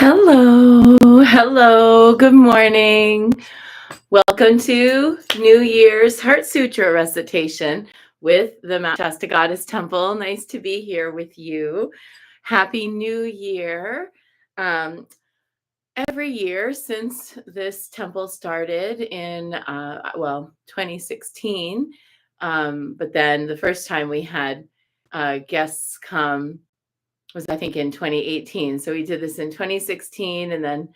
Hello, good morning. Welcome to New Year's Heart Sutra recitation with the Mount Shasta Goddess Temple. Nice to be here with you. Happy New Year. Every year since this temple started in, 2016, but then the first time we had guests come was I think in 2018. So we did this in 2016 and then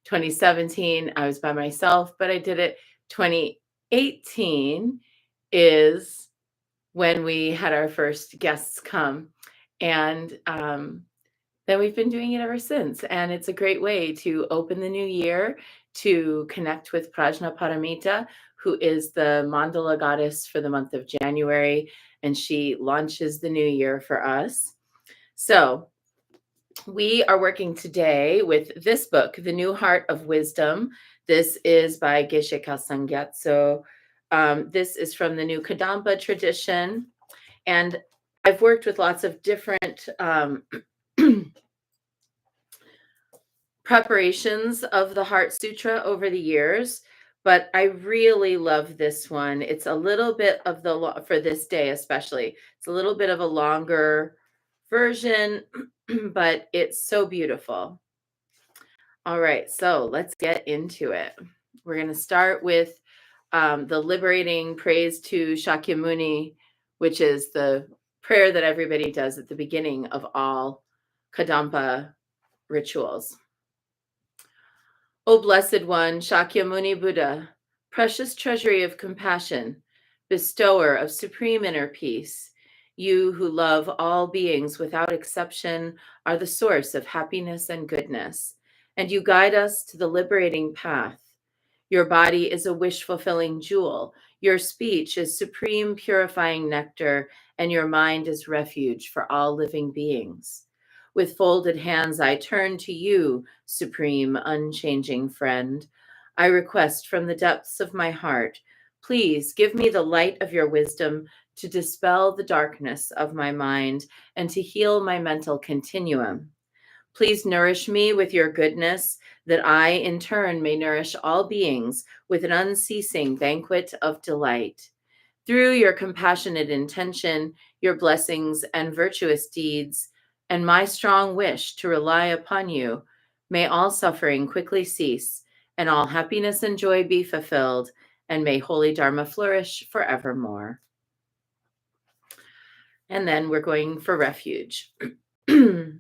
2017 I was by myself, but I did it 2018 is when we had our first guests come. And then we've been doing it ever since. And it's a great way to open the new year, to connect with Prajnaparamita, who is the mandala goddess for the month of January. And she launches the new year for us. So we are working today with this book, The New Heart of Wisdom. This is by Geshe Kelsang Gyatso. This is from the New Kadampa tradition. And I've worked with lots of different preparations of the Heart Sutra over the years, but I really love this one. It's a little bit of for this day especially, it's a little bit of a longer version, but it's so beautiful. All right, so let's get into it. We're going to start with the liberating praise to Shakyamuni, which is the prayer that everybody does at the beginning of all Kadampa rituals. O Blessed One, Shakyamuni Buddha, precious treasury of compassion, bestower of supreme inner peace, you who love all beings without exception are the source of happiness and goodness, and you guide us to the liberating path. Your body is a wish-fulfilling jewel, your speech is supreme purifying nectar, and your mind is refuge for all living beings. With folded hands, I turn to you, supreme, unchanging friend. I request from the depths of my heart, please give me the light of your wisdom to dispel the darkness of my mind and to heal my mental continuum. Please nourish me with your goodness, that I, in turn, may nourish all beings with an unceasing banquet of delight. Through your compassionate intention, your blessings and virtuous deeds, and my strong wish to rely upon you, may all suffering quickly cease, and all happiness and joy be fulfilled, and may holy Dharma flourish forevermore. And then we're going for refuge. I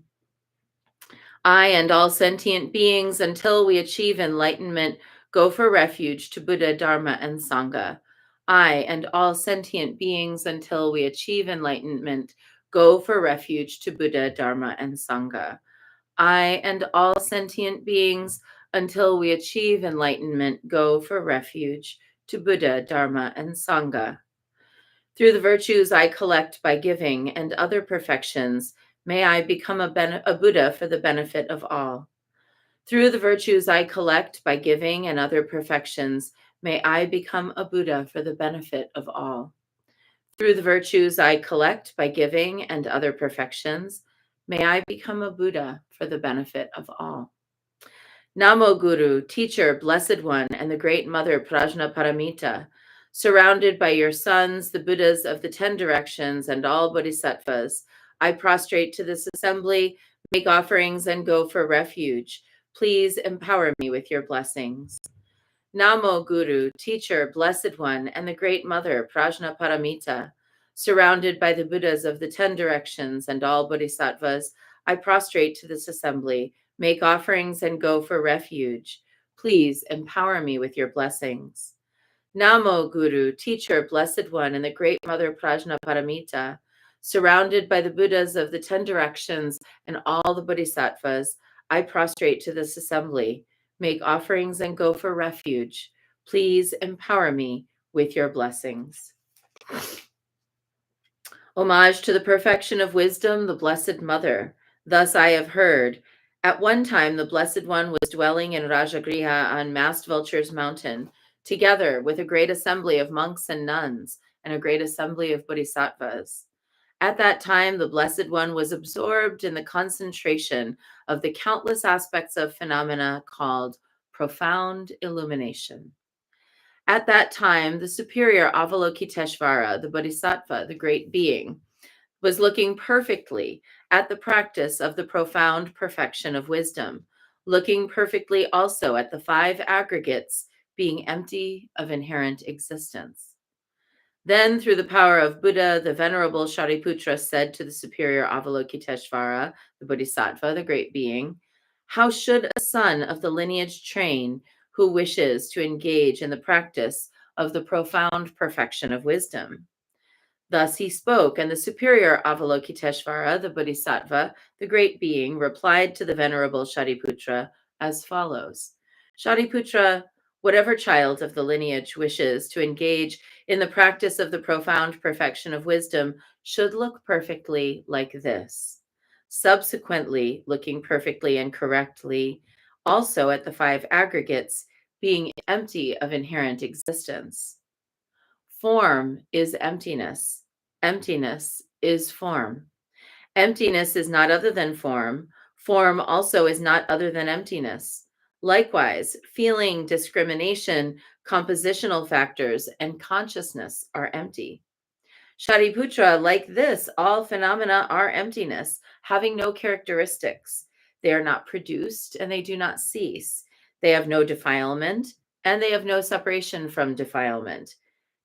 and all sentient beings, until we achieve enlightenment, go for refuge to Buddha, Dharma, and Sangha. I and all sentient beings, until we achieve enlightenment, go for refuge to Buddha, Dharma, and Sangha. I and all sentient beings, until we achieve enlightenment, go for refuge to Buddha, Dharma, and Sangha. Through the virtues I collect by giving and other perfections, may I become a Buddha for the benefit of all. Through the virtues I collect by giving and other perfections, may I become a Buddha for the benefit of all. Through the virtues I collect by giving and other perfections, may I become a Buddha for the benefit of all. Namo Guru, teacher, blessed one, and the great mother Prajnaparamita, surrounded by your sons, the Buddhas of the 10 directions, and all bodhisattvas, I prostrate to this assembly, make offerings, and go for refuge. Please empower me with your blessings. Namo Guru, teacher, blessed one, and the great mother Prajnaparamita, surrounded by the Buddhas of the 10 directions and all bodhisattvas, I prostrate to this assembly, make offerings, and go for refuge. Please empower me with your blessings. Namo Guru, teacher, blessed one, and the great mother Prajnaparamita, surrounded by the Buddhas of the 10 directions and all the bodhisattvas, I prostrate to this assembly, make offerings, and go for refuge. Please empower me with your blessings. Homage to the perfection of wisdom, the Blessed Mother. Thus I have heard. At one time, the Blessed One was dwelling in Rajagriha on Mast Vulture's mountain, together with a great assembly of monks and nuns and a great assembly of bodhisattvas. At that time, the Blessed One was absorbed in the concentration of the countless aspects of phenomena called profound illumination. At that time, the superior Avalokiteshvara, the Bodhisattva, the great being, was looking perfectly at the practice of the profound perfection of wisdom, looking perfectly also at the five aggregates being empty of inherent existence. Then, through the power of Buddha, the Venerable Shariputra said to the superior Avalokiteshvara, the Bodhisattva, the great being, how should a son of the lineage train who wishes to engage in the practice of the profound perfection of wisdom? Thus he spoke, and the superior Avalokiteshvara, the Bodhisattva, the great being, replied to the Venerable Shariputra as follows. Shariputra, whatever child of the lineage wishes to engage in the practice of the profound perfection of wisdom should look perfectly like this. Subsequently, looking perfectly and correctly also at the five aggregates, being empty of inherent existence. Form is emptiness. Emptiness is form. Emptiness is not other than form. Form also is not other than emptiness. Likewise, feeling, discrimination, compositional factors, and consciousness are empty. Shariputra, like this, all phenomena are emptiness, having no characteristics. They are not produced and they do not cease. They have no defilement and they have no separation from defilement.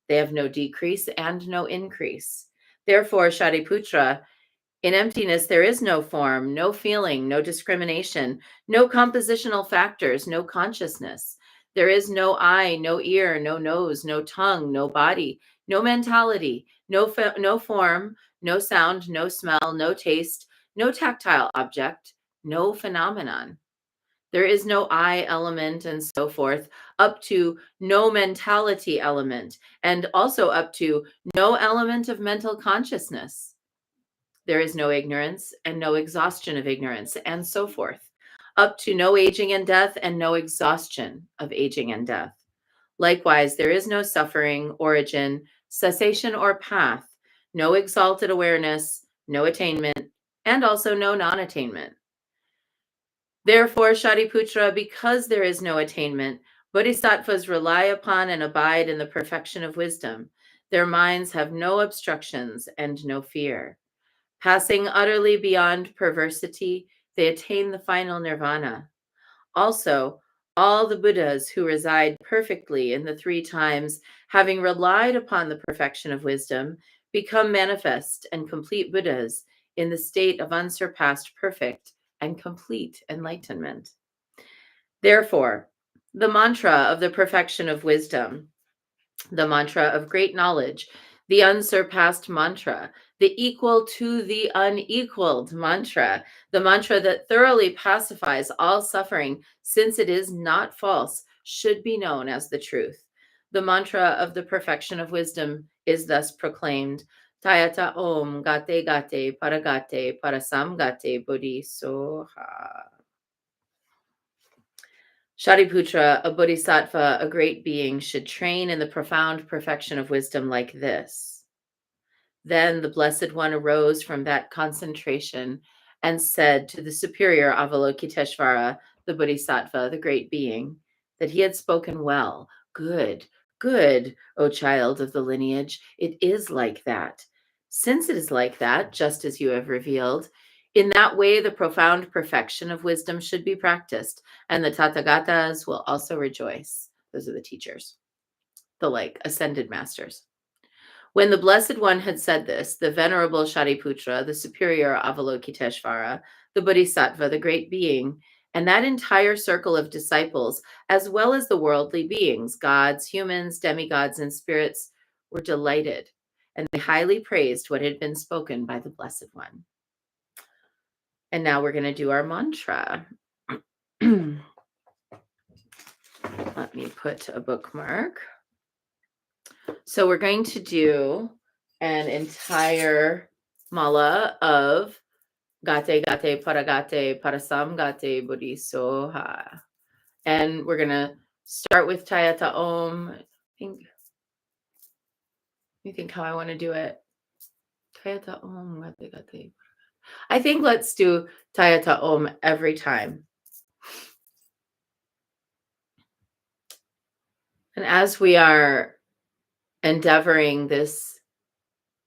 They have no decrease and no increase. Therefore, Shariputra, in emptiness, there is no form, no feeling, no discrimination, no compositional factors, no consciousness. There is no eye, no ear, no nose, no tongue, no body, no mentality, no form, no sound, no smell, no taste, no tactile object, no phenomenon. There is no I element and so forth, up to no mentality element, and also up to no element of mental consciousness. There is no ignorance and no exhaustion of ignorance, and so forth, up to no aging and death and no exhaustion of aging and death. Likewise, there is no suffering, origin, cessation, or path, no exalted awareness, no attainment, and also no non attainment. Therefore, Shariputra, because there is no attainment, bodhisattvas rely upon and abide in the perfection of wisdom. Their minds have no obstructions and no fear. Passing utterly beyond perversity, they attain the final nirvana. Also, all the Buddhas who reside perfectly in the three times, having relied upon the perfection of wisdom, become manifest and complete Buddhas in the state of unsurpassed perfect and complete enlightenment. Therefore, the mantra of the perfection of wisdom, the mantra of great knowledge, the unsurpassed mantra, the equal to the unequaled mantra, the mantra that thoroughly pacifies all suffering, since it is not false, should be known as the truth. The mantra of the perfection of wisdom is thus proclaimed. Tayata Om Gate Gate Paragate Parasam Gate Bodhi Soha. Shariputra, a bodhisattva, a great being, should train in the profound perfection of wisdom like this. Then the Blessed One arose from that concentration and said to the superior Avalokiteshvara, the bodhisattva, the great being, that he had spoken well. Good, good, O child of the lineage, it is like that. Since it is like that, just as you have revealed, in that way the profound perfection of wisdom should be practiced, and the Tathagatas will also rejoice. Those are the teachers, the ascended masters. When the Blessed One had said this, the Venerable Shariputra, the superior Avalokiteshvara, the Bodhisattva, the great being, and that entire circle of disciples, as well as the worldly beings, gods, humans, demigods, and spirits, were delighted, and they highly praised what had been spoken by the Blessed One. And now we're going to do our mantra. Let me put a bookmark. So we're going to do an entire mala of Gate Gate Paragate Parasam Gate Bodhi Soha. And we're going to start with Tayata Om. Let me think how I want to do it. Tayata Om Gate Gate. I think let's do Tayata Om every time. And as we are endeavoring this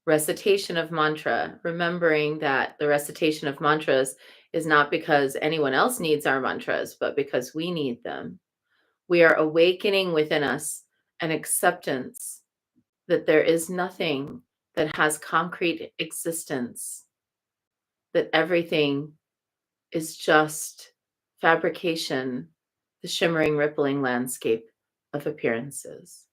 recitation of mantra, remembering that the recitation of mantras is not because anyone else needs our mantras, but because we need them. We are awakening within us an acceptance that there is nothing that has concrete existence, that everything is just fabrication, the shimmering, rippling landscape of appearances.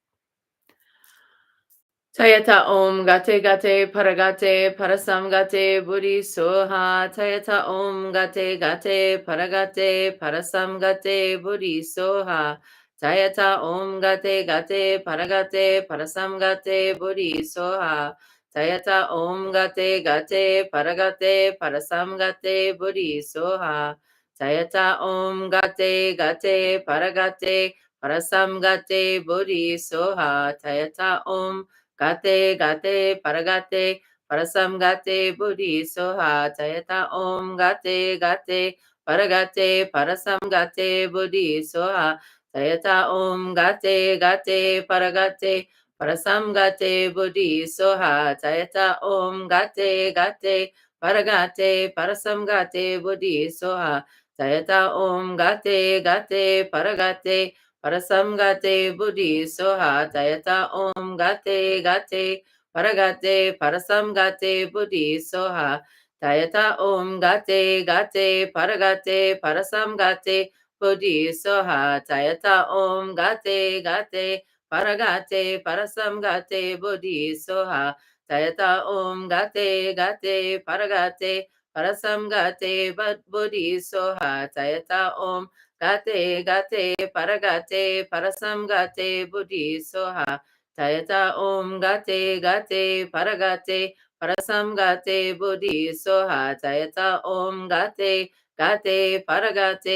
Tayata Om Gate Gate Paragate Parasam Gate Buddhi Soha. Tayata Om Gate Gate Paragate Parasam Gate Buddhi Soha. Tayata Om Gate Gate Paragate Parasam Gate Buddhi Soha. Tayata Om Gate Gate Paragate Parasam Gate Buddhi Soha. Tayata Om Gate Gate Paragate Parasam Gate Buddhi Soha. Tayata Om Gate Gate Paragate Parasam Gate Buddhi Soha. Tayata Om Gate Gate Paragate Parasam Gate Buddhi Soha. Tayata Om Gate Gate Paragate Parasam Gate Buddhi Soha. Tayata Om Gate Gate Paragate Parasam Gate Buddhi Soha. Tayata Om Gate Gate Paragate Parasam Gate Buddhi Soha. Tayata Om Gate Gate Paragate Parasam Gate Buddhi Soha. Tayata Om Gate Gate Paragate Parasam Gate Buddhi Soha. Tayata Om Gate Gate Paragate Parasam Gate Buddhi Soha. Tayata Om Gate Gate Paragate Parasam Gate Buddhi Soha. Tayata Om Gate Gate Paragate Parasam Gate Buddhi Soha. Tayata Om Gate Gate Paragate Parasam Gate Buddhi Soha. Tayata Om Gate Gate Paragate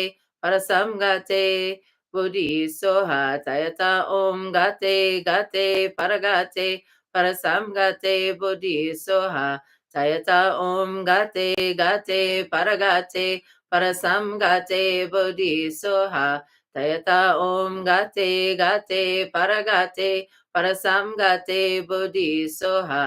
Parasam Gate Buddhi Soha. Tayata Om Gate Gate Paragate Parasam Gate Buddhi Soha. Tayata Om Gate Gate Paragate Parasam Gate Buddhi Soha. Tayata Om Gate Gate Paragate Parasam Gate Buddhi Soha.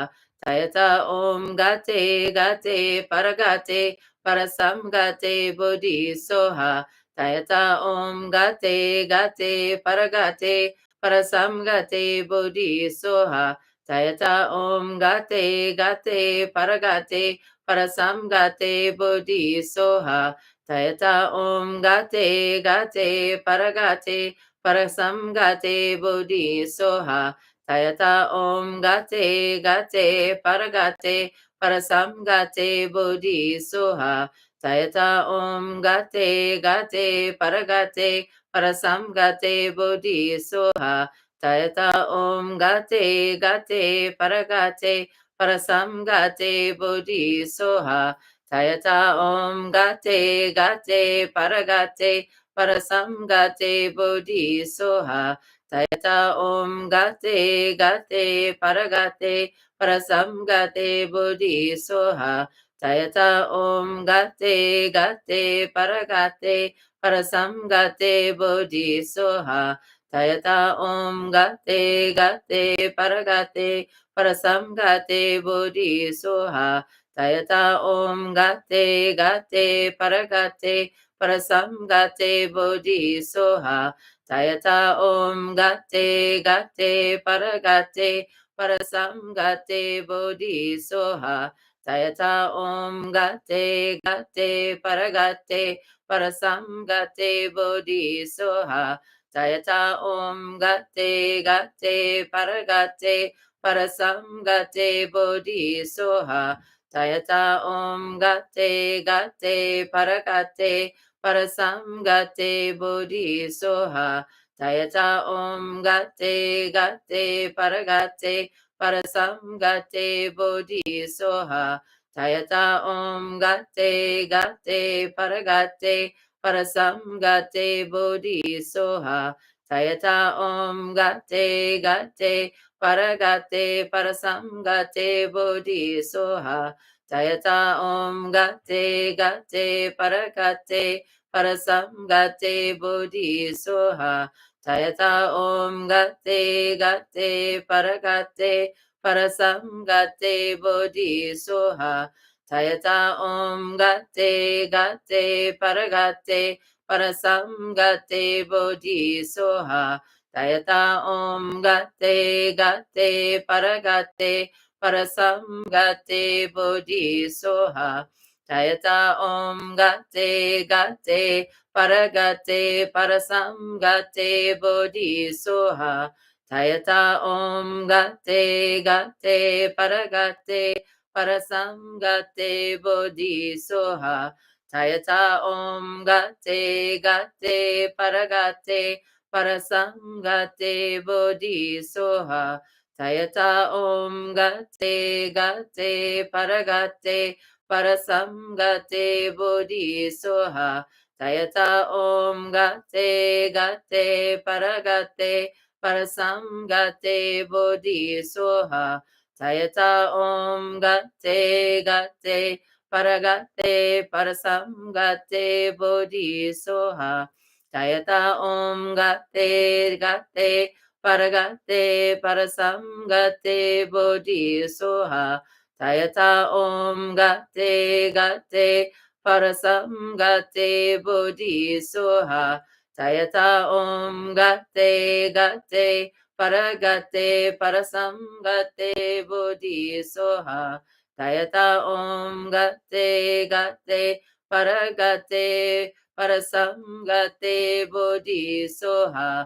Tayata Om Gate Gate Paragate Parasam Gate Buddhi Soha. Tayata Om Gate Gate Paragate Parasam Gate Buddhi Soha. Tayata Om Gate Gate Paragate Parasam Gate Buddhi Soha. Tayata Om Gate Gate Paragate Parasam Gate Buddhi Soha. Tayata Om Gate Gate Paragate Parasam Gate Buddhi Soha. Tayata Om Gate Gate Paragate Parasam Gate Buddhi Soha. Tayata Om Gate Gate Paragate Parasam Gate Buddhi Soha. Tayata Om Gate Gate Paragate Parasam Gate Buddhi Soha. Tayata Om Gate Gate Paragate Parasam Gate Buddhi Soha. Tayata Om Gate Gate Paragate Parasam Gate Buddhi Soha. Tayata Om Gate Gate Paragate Parasam Gate Buddhi Soha. Tayata Om Gate Gate Paragate Parasam Gate Buddhi Soha. Tayata Om Gate Gate Paragate Parasam Gate Buddhi Soha. Tayata Om Gate Gate Paragate Parasam Gate Buddhi Soha. Tayata Om Gate Gate Paragate Parasam Gate Buddhi Soha. Tayata Om Gate Gate Paragate Parasam Gate Buddhi Soha. Tayata Om Gate Gate Paragate Parasam Gate Buddhi Soha. Tayata Om Gate Gate Paragate Parasam Gate Buddhi Soha. Tayata Om Gate Gate Paragate Parasamgate Bodhi Soha Tayata Om Gate Gate Paragate Parasamgate Bodhi Soha Tayata Om Gate Gate Paragate Parasamgate Bodhi Soha Tayata Om Gate Gate Paragate Parasamgate Bodhi Soha Tayata Om Gate Gate Paragate Parasamgate Bodhi Soha Tayata Om Gate Gate Paragate Parasamgate Bodhi Soha Tayata Om Gate Gate Paragate Parasamgate Bodhi Soha Tayata Om Gate Gate Paragate Parasamgate Bodhi Soha Tayata Om Gate Gate Paragate Parasamgate Bodhi Soha Tayata Om Gate Gate Paragate Parasamgate Bodhi Soha Tayata Om Gate Gate Paragate Parasamgate Bodhi Soha Tayata Om Gate Gate Paragate Parasamgate Bodhi Soha Tayata Om Gate Gate Parasamgate Bodhi Soha Tayata Om Gate Gate Paragate Parasamgate Bodhi Soha Tayata Om Gate Gate Paragate Parasamgate Bodhi Soha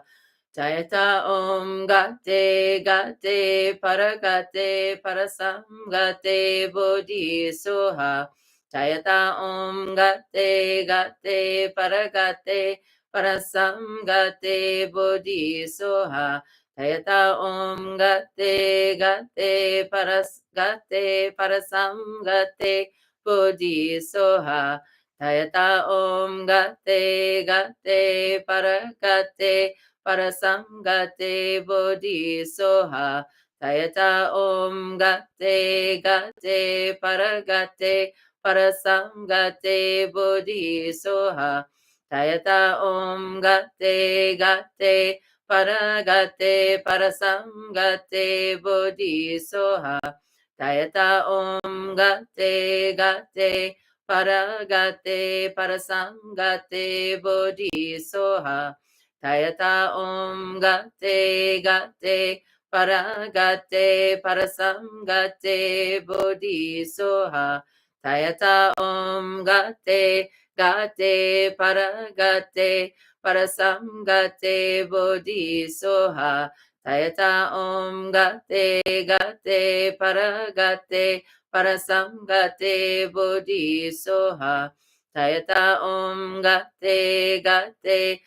Jayata Om Gate Gate Paragate Parasamgate Bodhi Soha Jayata Om Gate Gate Paragate Parasamgate Bodhi Soha Jayata Om Gate Gate Parasgate Parasamgate Bodhi Soha Jayata Om Gate Gate Paragate Parasamgate Bodhi Soha Tayata Om Gate Gate Paragate Parasamgate Bodhi Soha Tayata Om Gate Gate Paragate Parasamgate Bodhi Soha Tayata Om Gate Gate Paragate Parasamgate Bodhi Soha Tayata Om Gate Gate Paragate Parasamgate Bodhi Soha Tayata Om Gate Gate Paragate Parasamgate Bodhi Soha Tayata Om Gate Gate Paragate Parasamgate Bodhi Soha Tayata Om Gate Gate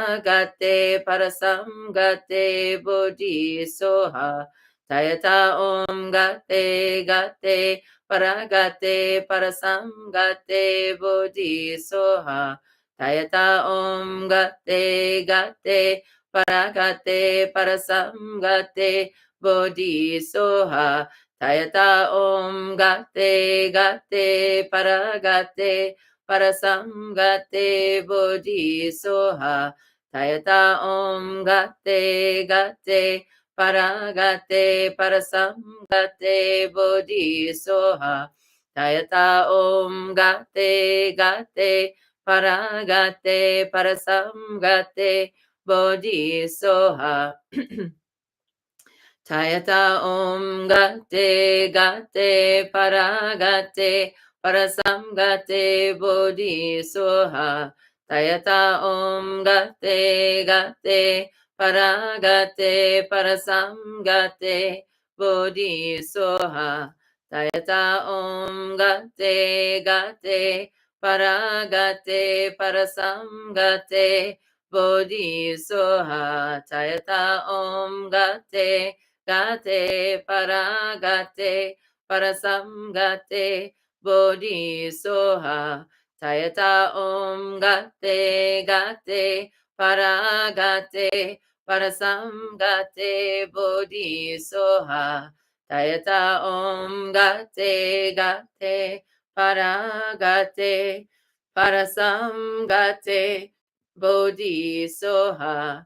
Paragate Parasamgate Bodhi Soha Tayata Om Gate Gate Paragate Parasamgate Bodhi Soha Tayata Om Gate Gate Paragate Parasamgate Bodhi Soha Tayata Om Gate Gate Paragate Parasamgate Bodhi Soha Tayata Om Gate Gate Paragate Parasamgate Bodhi Soha Tayata Om Gate Gate Paragate Parasamgate Bodhi Soha Tayata Om Gate Gate Paragate Parasamgate Bodhi Soha Tayata Om Gate Gate Paragate Parasamgate Bodhi Soha Tayata Om Gate Gate Paragate Parasamgate Bodhi Soha Tayata Om Gate Gate Paragate Parasamgate Bodhi Soha Tayata Om Gate Gate paragate parasamgate bodhisoha tayata om gate gate paragate parasamgate bodhisoha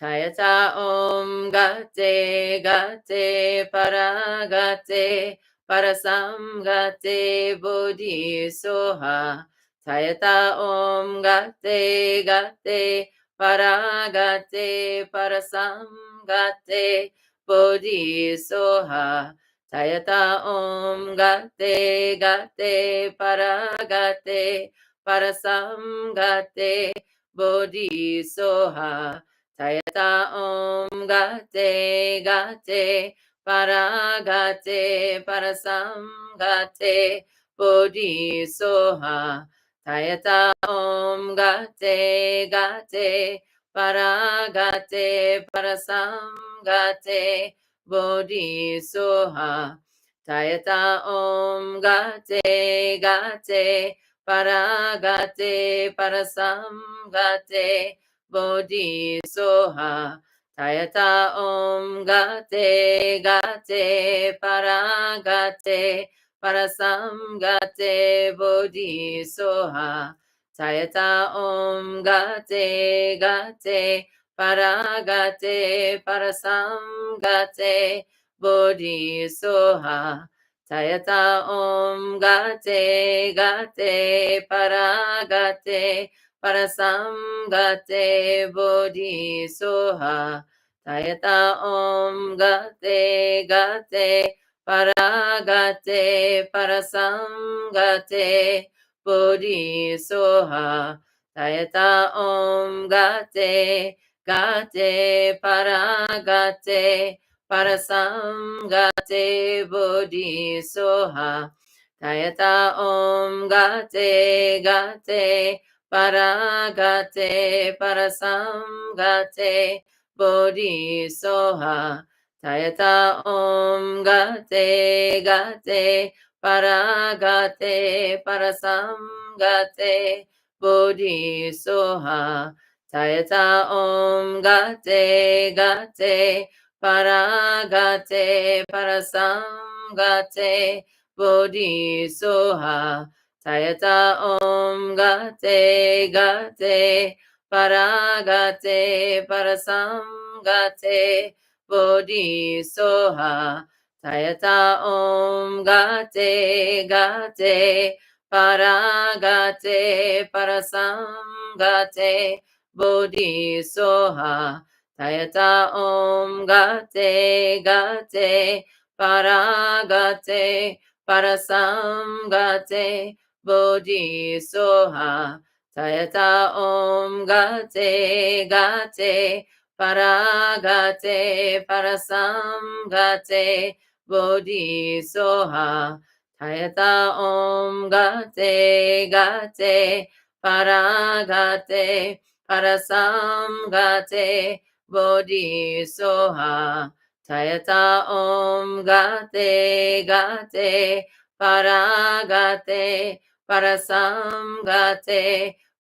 tayata om gate gate paragate parasamgate bodhisoha tayata om gate gate paragate parasamgate bodhisoha tayata om gate gate paragate parasamgate bodhisoha tayata om gate gate paragate parasamgate bodhisoha tayata om gate gate paragate parasamgate bodhisoha tayata om gate gate paragate parasamgate bodhisoha tayata om gate gate paragate parasamgate bodhisoha tayata om gate gate paragate parasamgate bodhisoha tayata om gate gate paragate parasamgate bodhisoha tayata om gate gate paragate parasamgate bodhisoha tayata om gate gate paragate parasamgate bodhisoha tayata om gate gate paragate parasamgate bodhisoha tayata om gate gate paragate parasamgate bodhisoha tayata om gate gate paragate parasamgate bodhisoha tayata om gate gate paragate parasamgate bodhisoha tayata om gate gate paragate parasamgate bodhisoha tayata om gate gate paragate parasamgate bodhisoha tayata om gate gate paragate parasamgate bodhisoha tayata om gate gate paragate parasamgate bodhisoha tayata om gate gate paragate parasamgate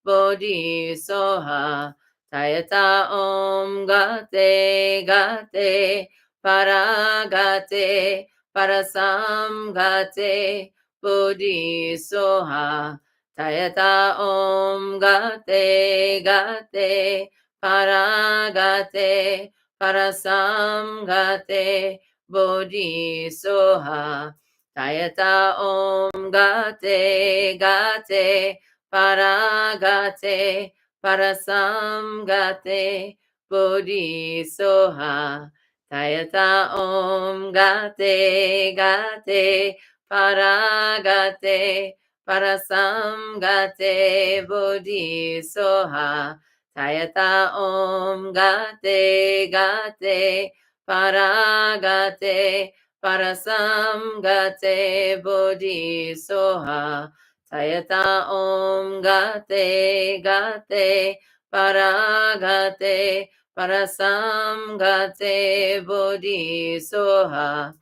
bodhisoha tayata om gate gate paragate parasamgate bodhisoha tayata om gate gate paragate parasamgate bodhisoha tayata om gate gate paragate parasamgate bodhisoha tayata om gate gate paragate parasamgate bodhisoha tayata om gate gate paragate parasamgate bodhisoha tayata om gate gate paragate parasamgate bodhisoha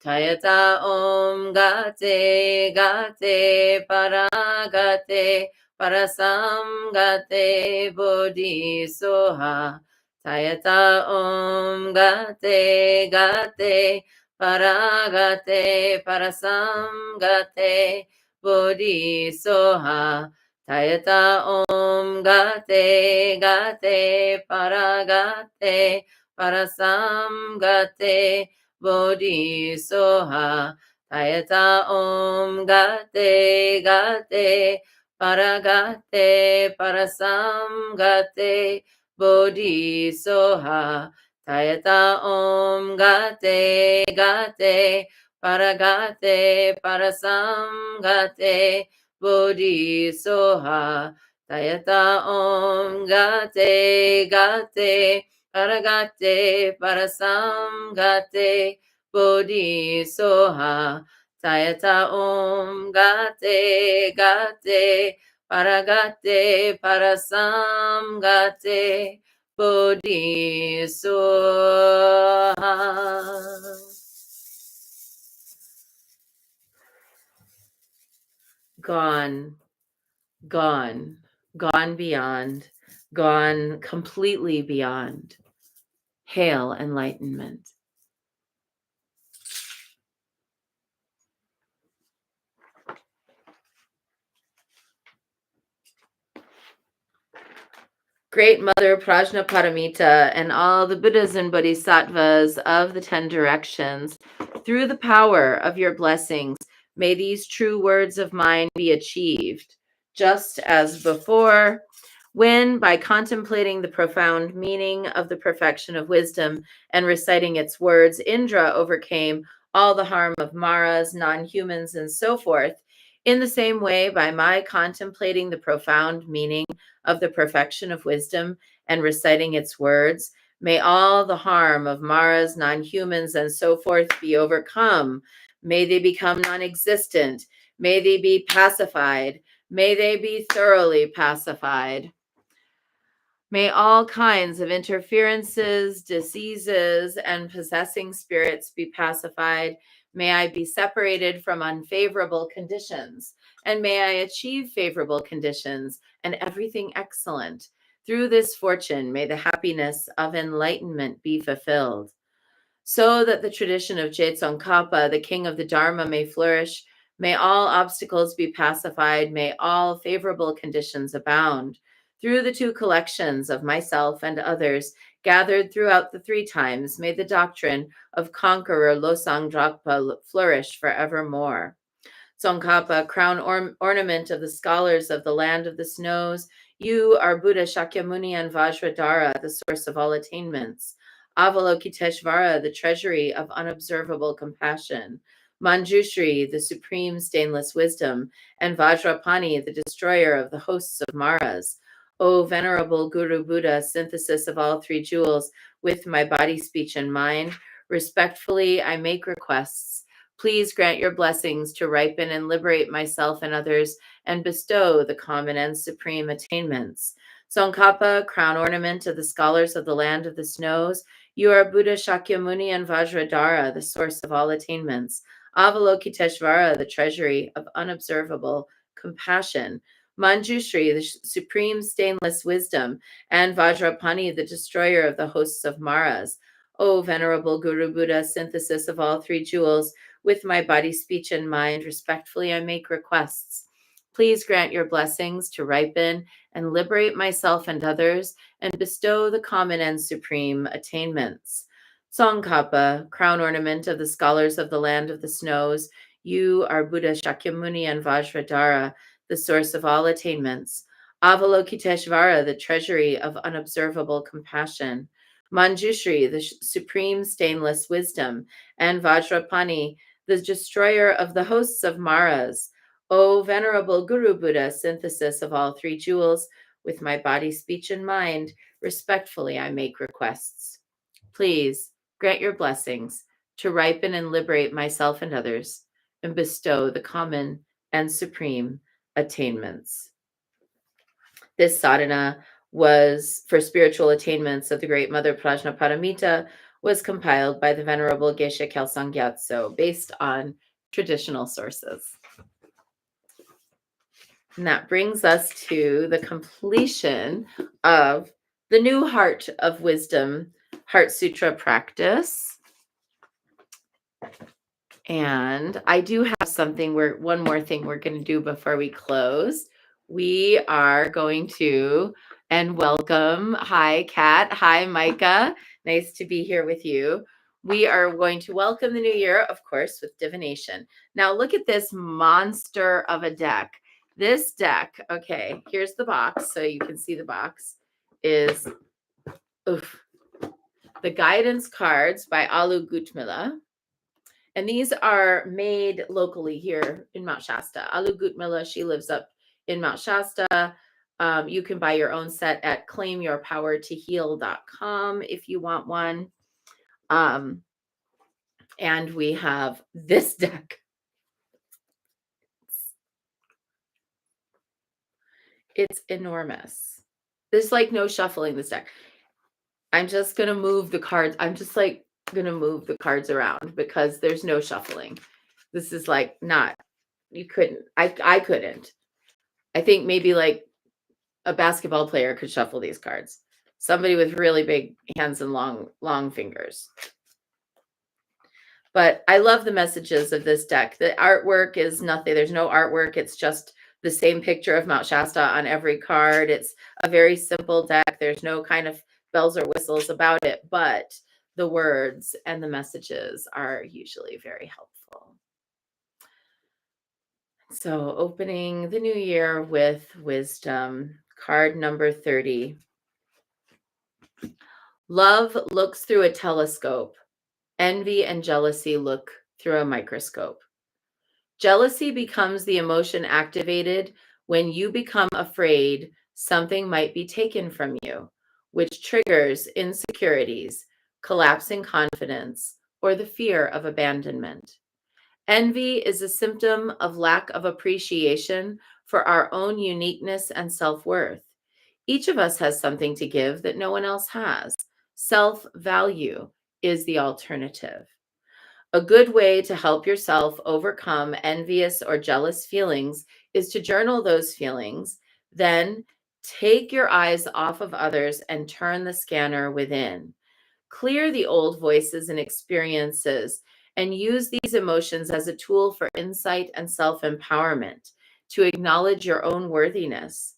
tayata om gate gate paragate parasamgate bodhisoha. Tayata om gate gate paragate parasamgate bodhisoha. Tayata om gate gate paragate parasamgate bodhisoha. Tayata om gate gate paragate parasamgate bodhisoha. Tayata om gate gate paragate parasamgate bodhisoha. Tayata om gate gate paragate parasamgate bodhisoha. Tayata om gate gate paragate parasamgate bodhisoha. Gone, gone, gone beyond, gone completely beyond. Hail enlightenment. Great Mother Prajnaparamita and all the Buddhas and Bodhisattvas of the 10 directions, through the power of your blessings, may these true words of mine be achieved, just as before, when, by contemplating the profound meaning of the perfection of wisdom and reciting its words, Indra overcame all the harm of Maras, non-humans, and so forth. In the same way, by my contemplating the profound meaning of the perfection of wisdom and reciting its words, may all the harm of Maras, non-humans, and so forth be overcome. May they become non-existent. May they be pacified. May they be thoroughly pacified. May all kinds of interferences, diseases, and possessing spirits be pacified. May I be separated from unfavorable conditions, and may I achieve favorable conditions and everything excellent. Through this fortune, may the happiness of enlightenment be fulfilled, so that the tradition of Tsongkhapa, the king of the Dharma, may flourish. May all obstacles be pacified. May all favorable conditions abound. Through the 2 collections of myself and others gathered throughout the 3 times, may the doctrine of conqueror Losang Drakpa flourish forevermore. Tsongkhapa, crown ornament of the scholars of the land of the snows, you are Buddha Shakyamuni and Vajradhara, the source of all attainments. Avalokiteshvara, the treasury of unobservable compassion. Manjushri, the supreme stainless wisdom, and Vajrapani, the destroyer of the hosts of Maras. O venerable Guru Buddha, synthesis of all 3 jewels, with my body, speech, and mind, respectfully I make requests. Please grant your blessings to ripen and liberate myself and others, and bestow the common and supreme attainments. Tsongkhapa, crown ornament of the scholars of the land of the snows, you are Buddha Shakyamuni and Vajradhara, the source of all attainments. Avalokiteshvara, the treasury of unobservable compassion. Manjushri, the supreme stainless wisdom, and Vajrapani, the destroyer of the hosts of Maras. O venerable Guru Buddha, synthesis of all 3 jewels, with my body, speech, and mind, respectfully I make requests. Please grant your blessings to ripen and liberate myself and others, and bestow the common and supreme attainments. Tsongkhapa, crown ornament of the scholars of the land of the snows, you are Buddha Shakyamuni and Vajradhara, the source of all attainments. Avalokiteshvara, the treasury of unobservable compassion. Manjushri, the supreme stainless wisdom, and Vajrapani, the destroyer of the hosts of Maras. O venerable Guru Buddha, synthesis of all 3 jewels, with my body, speech, and mind, respectfully I make requests. Please grant your blessings to ripen and liberate myself and others, and bestow the common and supreme attainments. This sadhana was for spiritual attainments of the Great Mother Prajnaparamita, was compiled by the Venerable Geshe Kelsang Gyatso based on traditional sources. And that brings us to the completion of the new Heart of Wisdom Heart Sutra practice. And I do have one more thing we're going to do before we close. We are going to welcome. Hi, Kat. Hi, Micah. Nice to be here with you. We are going to welcome the new year, of course, with divination. Now, look at this monster of a deck. This deck, okay, here's the box. So you can see the box is the guidance cards by Alu Gutmila. And these are made locally here in Mount Shasta. Alu Gutmila, she lives up in Mount Shasta. You can buy your own set at claimyourpowertoheal.com if you want one. And we have this deck. It's enormous. There's like no shuffling this deck. I'm just going to move the cards. I'm just like going to move the cards around because there's no shuffling. This is like not, you couldn't, I couldn't. I think maybe like a basketball player could shuffle these cards. Somebody with really big hands and long fingers. But I love the messages of this deck. The artwork is nothing. There's no artwork. It's just the same picture of Mount Shasta on every card. It's a very simple deck. There's no kind of bells or whistles about it, but the words and the messages are usually very helpful. So opening the new year with wisdom, card number 30. Love looks through a telescope. Envy and jealousy look through a microscope. Jealousy becomes the emotion activated when you become afraid something might be taken from you, which triggers insecurities, collapsing confidence, or the fear of abandonment. Envy is a symptom of lack of appreciation for our own uniqueness and self-worth. Each of us has something to give that no one else has. Self-value is the alternative. A good way to help yourself overcome envious or jealous feelings is to journal those feelings, then take your eyes off of others and turn the scanner within. Clear the old voices and experiences and use these emotions as a tool for insight and self-empowerment, to acknowledge your own worthiness.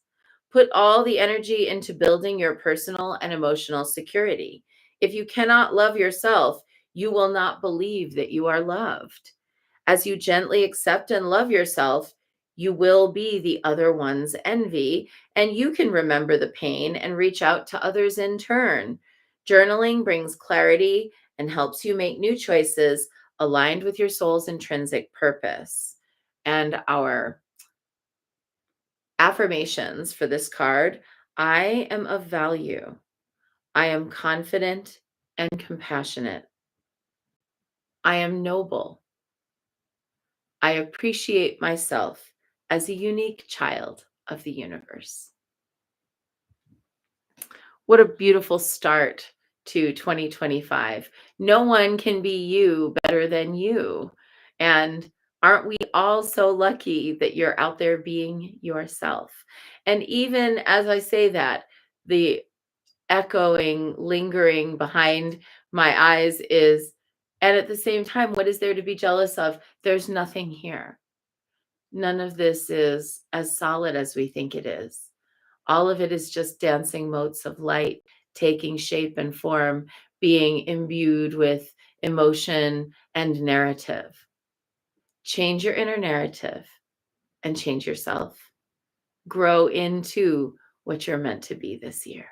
Put all the energy into building your personal and emotional security. If you cannot love yourself, you will not believe that you are loved. As you gently accept and love yourself, you will be the other one's envy, and you can remember the pain and reach out to others in turn. Journaling brings clarity and helps you make new choices aligned with your soul's intrinsic purpose. And our affirmations for this card: I am of value. I am confident and compassionate. I am noble. I appreciate myself as a unique child of the universe. What a beautiful start to 2025. No one can be you better than you. And aren't we all so lucky that you're out there being yourself? And even as I say that, the echoing, lingering behind my eyes is, and at the same time, what is there to be jealous of? There's nothing here. None of this is as solid as we think it is. All of it is just dancing motes of light, taking shape and form, being imbued with emotion and narrative. Change your inner narrative and change yourself. Grow into what you're meant to be this year.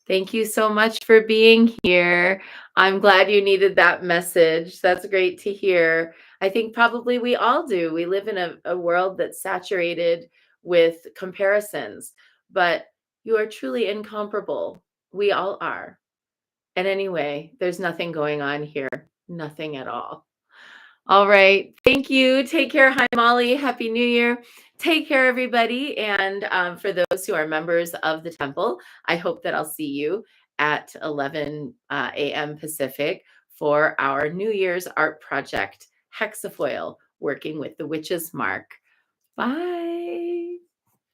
Thank you so much for being here. I'm glad you needed that message. That's great to hear. I think probably we all do. We live in a world that's saturated with comparisons, but you are truly incomparable. We all are. And anyway, there's nothing going on here, nothing at all. All right. Thank you. Take care. Hi, Molly. Happy New Year. Take care, everybody. And for those who are members of the temple, I hope that I'll see you at 11 a.m. Pacific for our New Year's art project, Hexafoil, working with the Witch's Mark. Bye.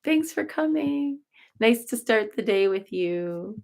Thanks for coming. Nice to start the day with you.